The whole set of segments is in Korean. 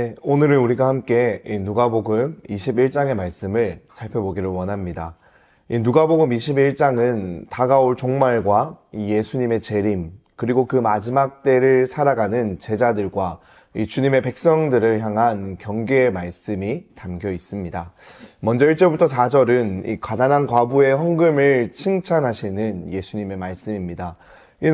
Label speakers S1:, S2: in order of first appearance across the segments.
S1: 네, 오늘은 우리가 함께 이 누가복음 21장의 말씀을 살펴보기를 원합니다. 이 누가복음 21장은 다가올 종말과 이 예수님의 재림, 그리고 그 마지막 때를 살아가는 제자들과 이 주님의 백성들을 향한 경계의 말씀이 담겨 있습니다. 먼저 1절부터 4절은 이 가난한 과부의 헌금을 칭찬하시는 예수님의 말씀입니다.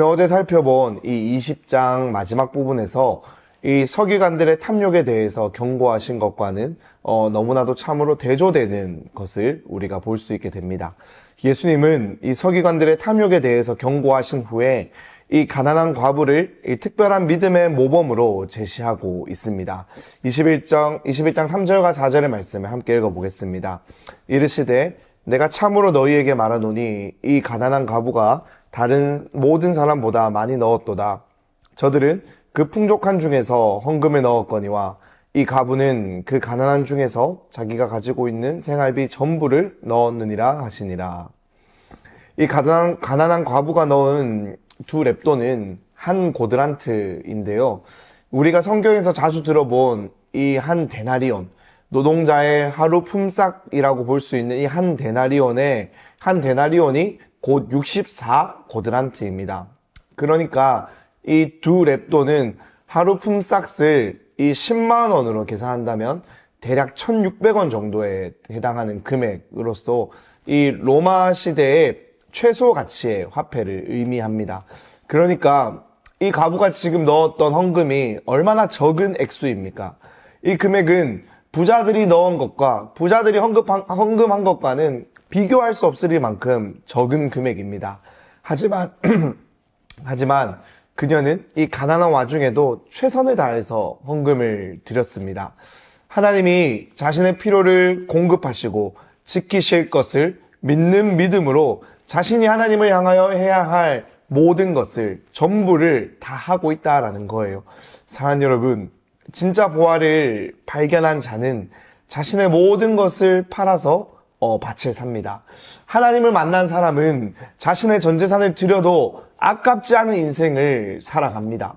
S1: 어제 살펴본 이 20장 마지막 부분에서 이 서기관들의 탐욕에 대해서 경고하신 것과는 너무나도 참으로 대조되는 것을 우리가 볼 수 있게 됩니다. 예수님은 이 서기관들의 탐욕에 대해서 경고하신 후에 이 가난한 과부를 이 특별한 믿음의 모범으로 제시하고 있습니다. 21장 3절과 4절의 말씀을 함께 읽어보겠습니다. 이르시되 내가 참으로 너희에게 말하노니 이 가난한 과부가 다른 모든 사람보다 많이 넣었도다. 저들은 그 풍족한 중에서 헌금을 넣었거니와 이 과부는 그 가난한 중에서 자기가 가지고 있는 생활비 전부를 넣었느니라 하시니라. 이 가난한 과부가 넣은 두 렙돈은 한 고드란트인데요. 우리가 성경에서 자주 들어본 이 한 데나리온, 노동자의 하루 품삯이라고 볼 수 있는 이 한 데나리온이 곧 64 고드란트입니다. 그러니까 이 두 렙돈은 하루 품삯을 이 10만 원으로 계산한다면 대략 1,600원 정도에 해당하는 금액으로서 이 로마 시대의 최소 가치의 화폐를 의미합니다. 그러니까 이 과부가 지금 넣었던 헌금이 얼마나 적은 액수입니까? 이 금액은 부자들이 넣은 것과 부자들이 헌금한 것과는 비교할 수 없을 만큼 적은 금액입니다. 하지만 그녀는 이 가난한 와중에도 최선을 다해서 헌금을 드렸습니다. 하나님이 자신의 필요를 공급하시고 지키실 것을 믿는 믿음으로 자신이 하나님을 향하여 해야 할 모든 것을 전부를 다 하고 있다라는 거예요. 사랑하는 여러분, 진짜 보화를 발견한 자는 자신의 모든 것을 팔아서 밭을 삽니다. 하나님을 만난 사람은 자신의 전 재산을 드려도 아깝지 않은 인생을 살아갑니다.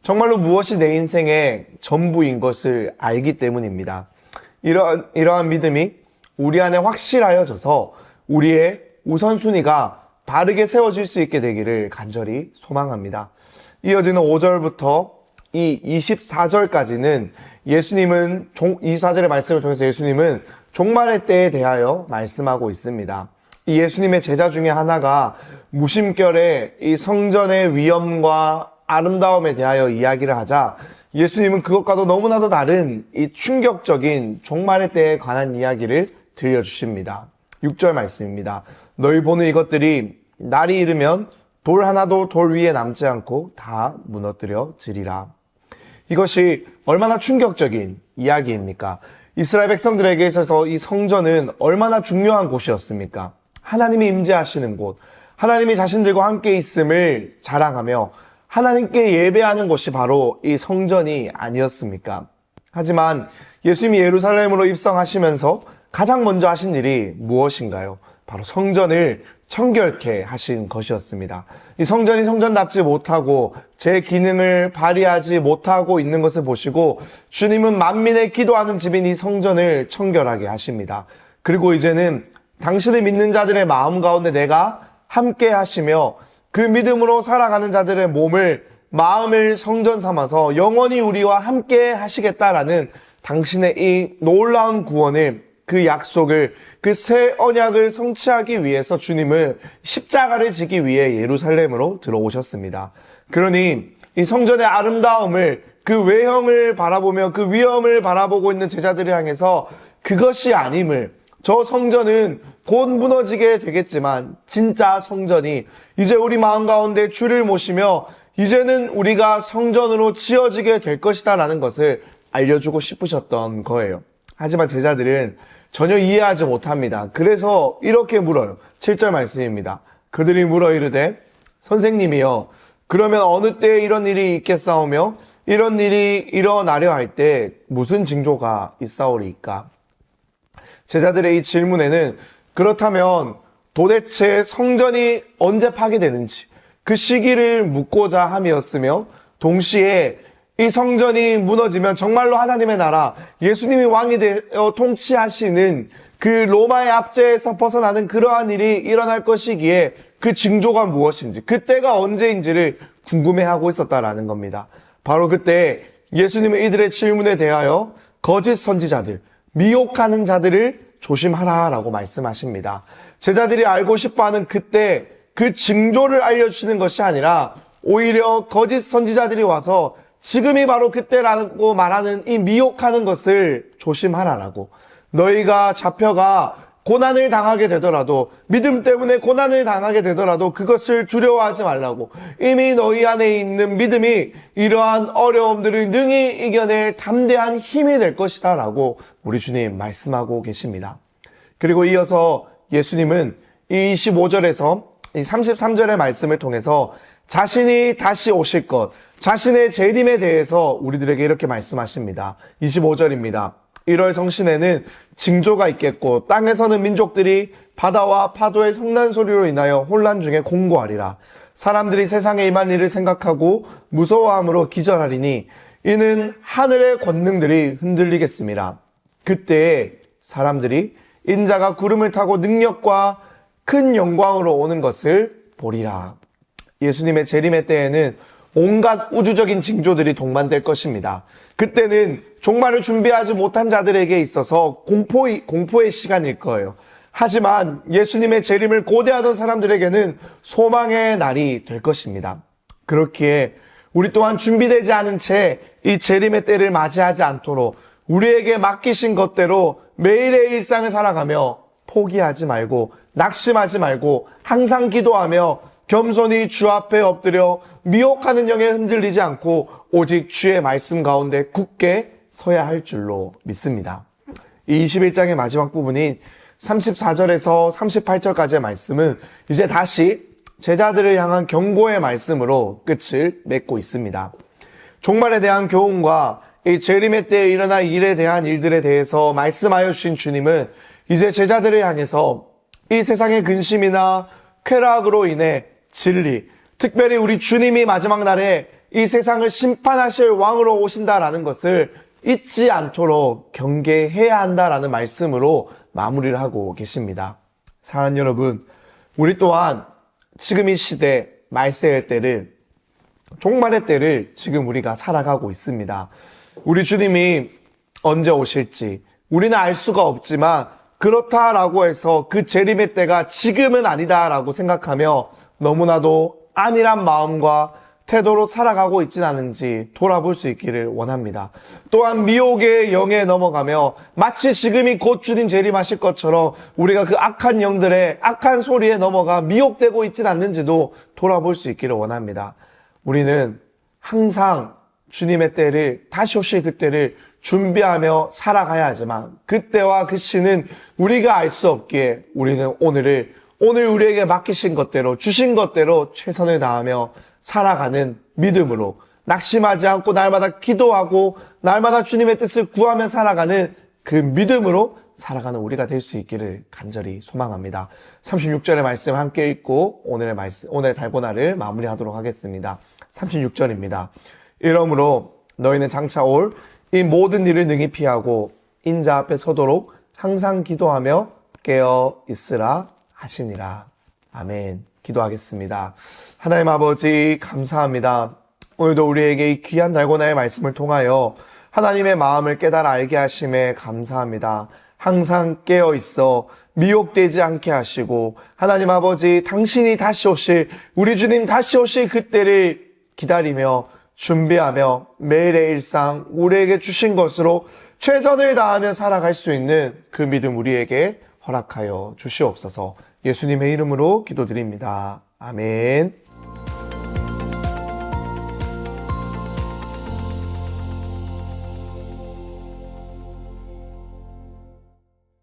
S1: 정말로 무엇이 내 인생의 전부인 것을 알기 때문입니다. 이러한 믿음이 우리 안에 확실하여져서 우리의 우선순위가 바르게 세워질 수 있게 되기를 간절히 소망합니다. 이어지는 5절부터 이 24절까지는 24절의 말씀을 통해서 예수님은 종말의 때에 대하여 말씀하고 있습니다. 이 예수님의 제자 중에 하나가 무심결에 이 성전의 위엄과 아름다움에 대하여 이야기를 하자 예수님은 그것과도 너무나도 다른 이 충격적인 종말의 때에 관한 이야기를 들려주십니다. 6절 말씀입니다. 너희 보는 이것들이 날이 이르면 돌 하나도 돌 위에 남지 않고 다 무너뜨려지리라. 이것이 얼마나 충격적인 이야기입니까? 이스라엘 백성들에게 있어서 이 성전은 얼마나 중요한 곳이었습니까? 하나님이 임재하시는 곳, 하나님이 자신들과 함께 있음을 자랑하며 하나님께 예배하는 곳이 바로 이 성전이 아니었습니까? 하지만 예수님이 예루살렘으로 입성하시면서 가장 먼저 하신 일이 무엇인가요? 바로 성전을 청결케 하신 것이었습니다. 이 성전이 성전답지 못하고 제 기능을 발휘하지 못하고 있는 것을 보시고 주님은 만민의 기도하는 집인 이 성전을 청결하게 하십니다. 그리고 이제는 당신을 믿는 자들의 마음 가운데 내가 함께 하시며 그 믿음으로 살아가는 자들의 마음을 성전 삼아서 영원히 우리와 함께 하시겠다라는 당신의 이 놀라운 구원을, 그 약속을, 그 새 언약을 성취하기 위해서 주님은 십자가를 지기 위해 예루살렘으로 들어오셨습니다. 그러니 이 성전의 아름다움을, 그 외형을 바라보며 그 위엄을 바라보고 있는 제자들을 향해서 그것이 아님을, 저 성전은 곧 무너지게 되겠지만 진짜 성전이 이제 우리 마음 가운데 주를 모시며 이제는 우리가 성전으로 지어지게 될 것이다 라는 것을 알려주고 싶으셨던 거예요. 하지만 제자들은 전혀 이해하지 못합니다. 그래서 이렇게 물어요. 7절 말씀입니다. 그들이 물어 이르되 선생님이여 그러면 어느 때에 이런 일이 있겠사오며 이런 일이 일어나려 할 때 무슨 징조가 있사오리이까? 제자들의 이 질문에는 그렇다면 도대체 성전이 언제 파괴되는지 그 시기를 묻고자 함이었으며 동시에 이 성전이 무너지면 정말로 하나님의 나라, 예수님이 왕이 되어 통치하시는 그 로마의 압제에서 벗어나는 그러한 일이 일어날 것이기에 그 징조가 무엇인지, 그때가 언제인지를 궁금해하고 있었다라는 겁니다. 바로 그때 예수님은 이들의 질문에 대하여 거짓 선지자들, 미혹하는 자들을 조심하라라고 말씀하십니다. 제자들이 알고 싶어하는 그때 그 징조를 알려주시는 것이 아니라 오히려 거짓 선지자들이 와서 지금이 바로 그때라고 말하는 이 미혹하는 것을 조심하라라고, 너희가 잡혀가 고난을 당하게 되더라도, 믿음 때문에 고난을 당하게 되더라도 그것을 두려워하지 말라고, 이미 너희 안에 있는 믿음이 이러한 어려움들을 능히 이겨낼 담대한 힘이 될 것이다 라고 우리 주님 말씀하고 계십니다. 그리고 이어서 예수님은 이 25절에서 이 33절의 말씀을 통해서 자신이 다시 오실 것, 자신의 재림에 대해서 우리들에게 이렇게 말씀하십니다. 25절입니다. 1월 성신에는 징조가 있겠고 땅에서는 민족들이 바다와 파도의 성난 소리로 인하여 혼란 중에 공고하리라. 사람들이 세상에 임한 일을 생각하고 무서워함으로 기절하리니 이는 하늘의 권능들이 흔들리겠습니다. 그때에 사람들이 인자가 구름을 타고 능력과 큰 영광으로 오는 것을 보리라. 예수님의 재림의 때에는 온갖 우주적인 징조들이 동반될 것입니다. 그때는 종말을 준비하지 못한 자들에게 있어서 공포의 시간일 거예요. 하지만 예수님의 재림을 고대하던 사람들에게는 소망의 날이 될 것입니다. 그렇기에 우리 또한 준비되지 않은 채 이 재림의 때를 맞이하지 않도록 우리에게 맡기신 것대로 매일의 일상을 살아가며 포기하지 말고 낙심하지 말고 항상 기도하며 겸손히 주 앞에 엎드려 미혹하는 영에 흔들리지 않고 오직 주의 말씀 가운데 굳게 서야 할 줄로 믿습니다. 이 21장의 마지막 부분인 34절에서 38절까지의 말씀은 이제 다시 제자들을 향한 경고의 말씀으로 끝을 맺고 있습니다. 종말에 대한 교훈과 이 재림의 때에 일어날 일에 대한 일들에 대해서 말씀하여 주신 주님은 이제 제자들을 향해서 이 세상의 근심이나 쾌락으로 인해 진리, 특별히 우리 주님이 마지막 날에 이 세상을 심판하실 왕으로 오신다라는 것을 잊지 않도록 경계해야 한다라는 말씀으로 마무리를 하고 계십니다. 사랑하는 여러분, 우리 또한 지금 이 시대, 말세의 때를, 종말의 때를 지금 우리가 살아가고 있습니다. 우리 주님이 언제 오실지 우리는 알 수가 없지만 그렇다라고 해서 그 재림의 때가 지금은 아니다라고 생각하며 너무나도 안일한 마음과 태도로 살아가고 있진 않은지 돌아볼 수 있기를 원합니다. 또한 미혹의 영에 넘어가며 마치 지금이 곧 주님 재림하실 것처럼 우리가 그 악한 영들의 악한 소리에 넘어가 미혹되고 있진 않는지도 돌아볼 수 있기를 원합니다. 우리는 항상 주님의 때를, 다시 오실 그때를 준비하며 살아가야 하지만 그때와 그 시는 우리가 알 수 없기에 우리는 오늘 우리에게 맡기신 것대로, 주신 것대로 최선을 다하며 살아가는 믿음으로, 낙심하지 않고 날마다 기도하고 날마다 주님의 뜻을 구하며 살아가는 그 믿음으로 살아가는 우리가 될 수 있기를 간절히 소망합니다. 36절의 말씀 함께 읽고 오늘 달고나를 마무리하도록 하겠습니다. 36절입니다. 이러므로 너희는 장차 올 이 모든 일을 능히 피하고 인자 앞에 서도록 항상 기도하며 깨어 있으라 하시니라. 아멘. 기도하겠습니다. 하나님 아버지 감사합니다. 오늘도 우리에게 이 귀한 달고나의 말씀을 통하여 하나님의 마음을 깨달아 알게 하심에 감사합니다. 항상 깨어 있어 미혹되지 않게 하시고 하나님 아버지 당신이 다시 오실, 우리 주님 다시 오실 그때를 기다리며 준비하며 매일의 일상 우리에게 주신 것으로 최선을 다하며 살아갈 수 있는 그 믿음 우리에게 허락하여 주시옵소서. 예수님의 이름으로 기도드립니다. 아멘.